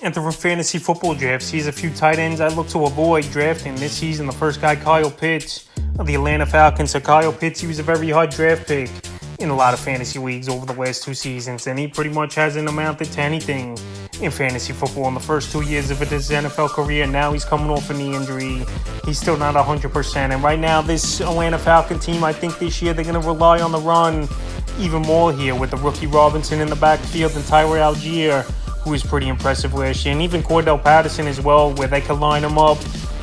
And through fantasy football drafts, he has a few tight ends I look to avoid drafting this season. The first guy, Kyle Pitts of the Atlanta Falcons. So Kyle Pitts, he was a very hard draft pick in a lot of fantasy leagues over the last 2 seasons, and he pretty much hasn't amounted to anything in fantasy football in the first 2 years of his NFL career. Now he's coming off a knee injury. He's still not 100%. And right now, this Atlanta Falcon team, I think this year they're going to rely on the run even more here with the rookie Robinson in the backfield and Tyler Algier, who was pretty impressive last year, and even Cordell Patterson as well, where they could line him up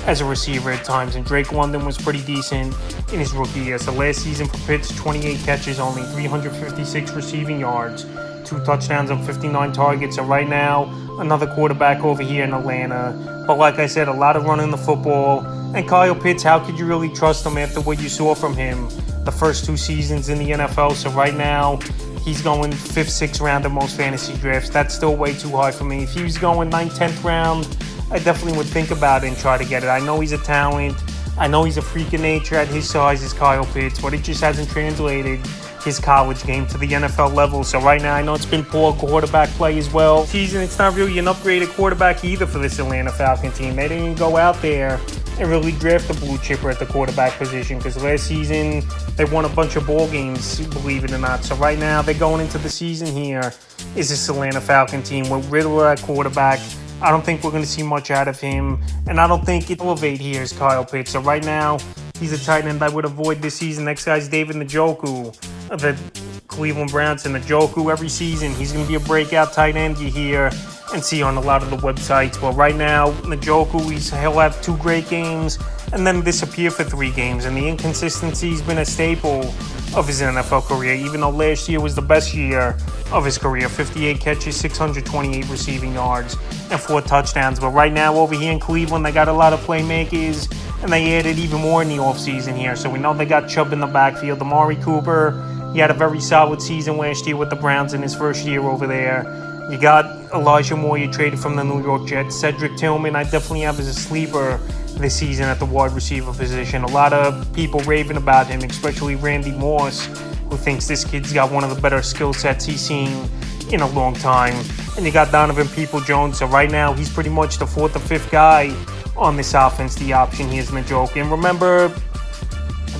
as a receiver at times. And Drake London was pretty decent in his rookie year. So last season for Pitts, 28 catches, only 356 receiving yards, 2 touchdowns on 59 targets. So right now, another quarterback over here in Atlanta. But like I said, a lot of running the football. And Kyle Pitts, how could you really trust him after what you saw from him the first 2 seasons in the NFL? So right now, he's going 5th, 6th round in most fantasy drafts. That's still way too high for me. If he was going 9th, 10th round, I definitely would think about it and try to get it. I know he's a talent. I know he's a freak of nature at his size as Kyle Pitts, but it just hasn't translated his college game to the NFL level. So right now, I know it's been poor quarterback play as well. Season, it's not really an upgraded quarterback either for this Atlanta Falcon team. They didn't go out there and really draft a blue chipper at the quarterback position, because last season they won a bunch of ball games, believe it or not. So right now they're going into the season here is this Atlanta Falcon team with Riddler at quarterback. I don't think we're going to see much out of him, and I don't think it'll elevate here is Kyle Pitts. So right now, he's a tight end I would avoid this season. Next guy's David Njoku of the Cleveland Browns. And Njoku, every season, he's going to be a breakout tight end you hear and see on a lot of the websites. But right now, Njoku, he'll have 2 great games and then disappear for 3 games. And the inconsistency's been a staple of his NFL career, even though last year was the best year of his career. 58 catches, 628 receiving yards, and 4 touchdowns. But right now, over here in Cleveland, they got a lot of playmakers, and they added even more in the offseason here. So we know they got Chubb in the backfield. Amari Cooper, he had a very solid season last year with the Browns in his first year over there. You got Elijah Moore, you traded from the New York Jets. Cedric Tillman, I definitely have as a sleeper this season at the wide receiver position. A lot of people raving about him, especially Randy Moss, who thinks this kid's got one of the better skill sets he's seen in a long time. And you got Donovan Peoples-Jones. So right now, he's pretty much the 4th or 5th guy on this offense. The option here's Njoku. And remember,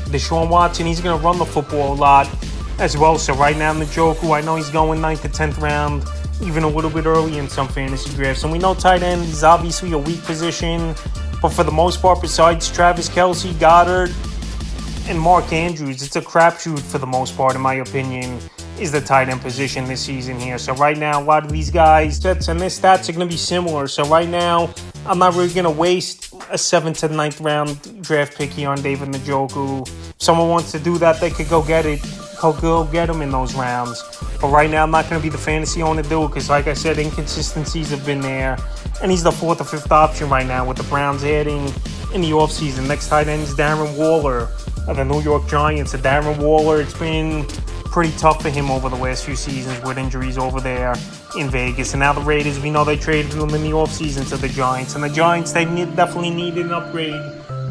Deshaun Watson, he's going to run the football a lot as well. So right now, Njoku, I know he's going 9th to 10th round, even a little bit early in some fantasy drafts. And we know tight end is obviously a weak position, but for the most part, besides Travis Kelce, Goddard, and Mark Andrews, it's a crapshoot for the most part, in my opinion, is the tight end position this season here. So right now, a lot of these guys, sets and their stats are going to be similar. So right now, I'm not really going to waste a 7th to 9th round draft pick here on David Njoku. If someone wants to do that, they could go get it. Go get him in those rounds. But right now, I'm not going to be the fantasy owner to do it, because like I said, inconsistencies have been there. And he's the 4th or 5th option right now with the Browns adding in the offseason. Next tight end is Darren Waller of the New York Giants. So Darren Waller, it's been pretty tough for him over the last few seasons with injuries over there in Vegas. And now the Raiders, we know they traded him in the offseason to the Giants. And the Giants, they definitely needed an upgrade,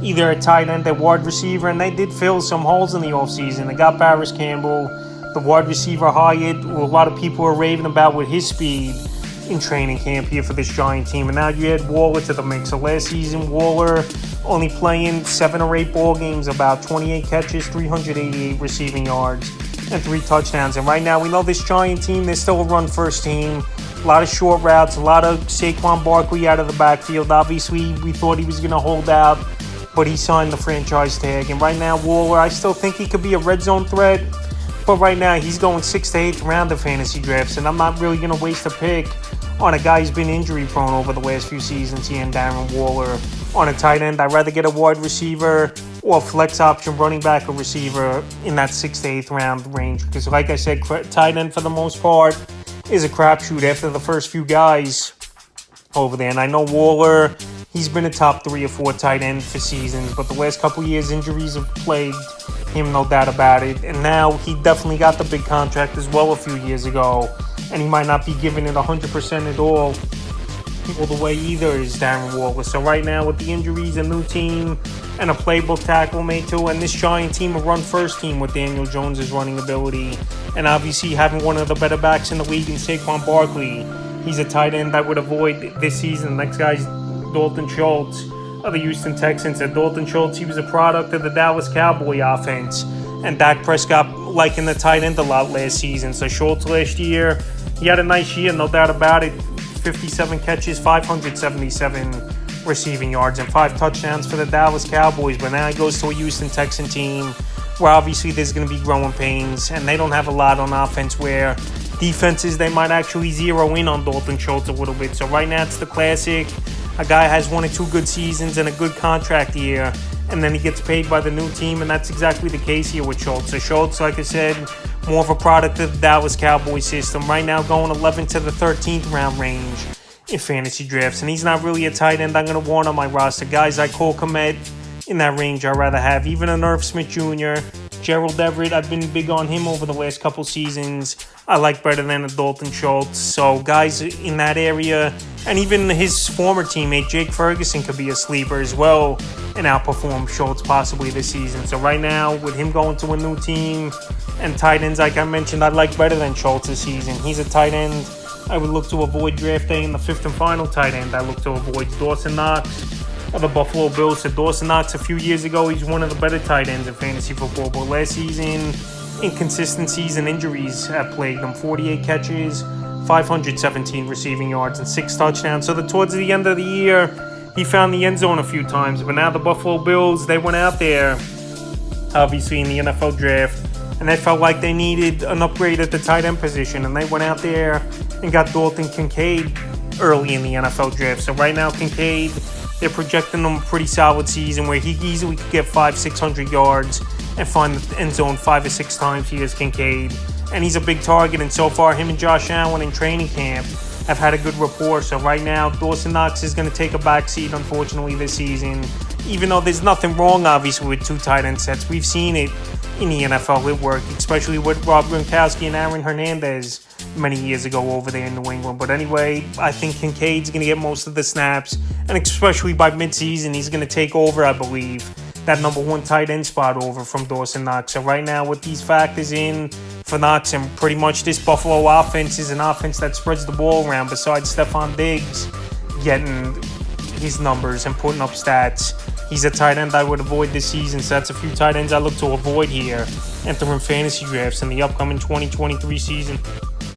either a tight end, a wide receiver, and they did fill some holes in the offseason. They got Paris Campbell, the wide receiver hired, who a lot of people are raving about with his speed in training camp here for this Giant team. And now you add Waller to the mix. So last season, Waller only playing 7 or 8 ball games, about 28 catches, 388 receiving yards, and 3 touchdowns. And right now, we know this Giant team, they're still a run-first team. A lot of short routes, a lot of Saquon Barkley out of the backfield. Obviously, we thought he was going to hold out, but he signed the franchise tag. And right now, Waller, I still think he could be a red zone threat. But right now, he's going 6th to 8th round of fantasy drafts, and I'm not really going to waste a pick on a guy who's been injury-prone over the last few seasons here in Darren Waller. On a tight end, I'd rather get a wide receiver or a flex option running back or receiver in that 6th to 8th round range. Because like I said, tight end for the most part is a crapshoot after the first few guys over there. And I know Waller, he's been a top 3 or 4 tight end for seasons, but the last couple years, injuries have plagued him, no doubt about it. And now he definitely got the big contract as well a few years ago, and he might not be giving it 100% at all the way either is Darren Waller. So right now, with the injuries, a new team and a playbook tackle made too, and this Giant team, a run-first team with Daniel Jones' running ability, and obviously having one of the better backs in the league in Saquon Barkley, He's a tight end I would avoid this season. The next guy's Dalton Schultz of the Houston Texans. And Dalton Schultz, he was a product of the Dallas Cowboy offense. And Dak Prescott liking the tight end a lot last season. So Schultz last year, he had a nice year, no doubt about it. 57 catches, 577 receiving yards, and 5 touchdowns for the Dallas Cowboys. But now he goes to a Houston Texan team where obviously there's going to be growing pains, and they don't have a lot on offense where defenses, they might actually zero in on Dalton Schultz a little bit. So right now it's the classic. A guy has 1 or 2 good seasons and a good contract year, and then he gets paid by the new team, and that's exactly the case here with Schultz. So Schultz, like I said, more of a product of the Dallas Cowboys system. Right now going 11th to the 13th round range in fantasy drafts, and he's not really a tight end I'm going to want on my roster. Guys like Cole Kmet in that range I'd rather have. Even a Nerf Smith Jr., Gerald Everett, I've been big on him over the last couple seasons. I like better than a Dalton Schultz. So guys in that area, and even his former teammate Jake Ferguson could be a sleeper as well and outperform Schultz possibly this season. So right now, with him going to a new team and tight ends, like I mentioned, I like better than Schultz this season. He's a tight end I would look to avoid draft day. In the 5th and final tight end I look to avoid Dawson Knox of the Buffalo Bills. So Dawson Knox, a few years ago, he's one of the better tight ends in fantasy football. But last season, inconsistencies and injuries have plagued him. 48 catches, 517 receiving yards, and 6 touchdowns. So towards the end of the year, he found the end zone a few times. But now the Buffalo Bills, they went out there, obviously in the NFL draft, and they felt like they needed an upgrade at the tight end position. And they went out there and got Dalton Kincaid early in the NFL draft. So right now, Kincaid, they're projecting him a pretty solid season where he easily could get 500-600 yards and find the end zone 5 or 6 times. He is Kincaid, and he's a big target. And so far, him and Josh Allen in training camp have had a good rapport. So right now, Dawson Knox is going to take a backseat, unfortunately, this season. Even though there's nothing wrong, obviously, with 2 tight end sets. We've seen it in the NFL. It worked, especially with Rob Gronkowski and Aaron Hernandez many years ago over there in New England. But anyway, I think Kincaid's going to get most of the snaps, and especially by midseason, he's going to take over, I believe, that number 1 tight end spot over from Dawson Knox. So right now, with these factors in for Knox, and pretty much this Buffalo offense is an offense that spreads the ball around besides Stephon Diggs getting his numbers and putting up stats. He's a tight end I would avoid this season. So that's a few tight ends I look to avoid here entering fantasy drafts in the upcoming 2023 season.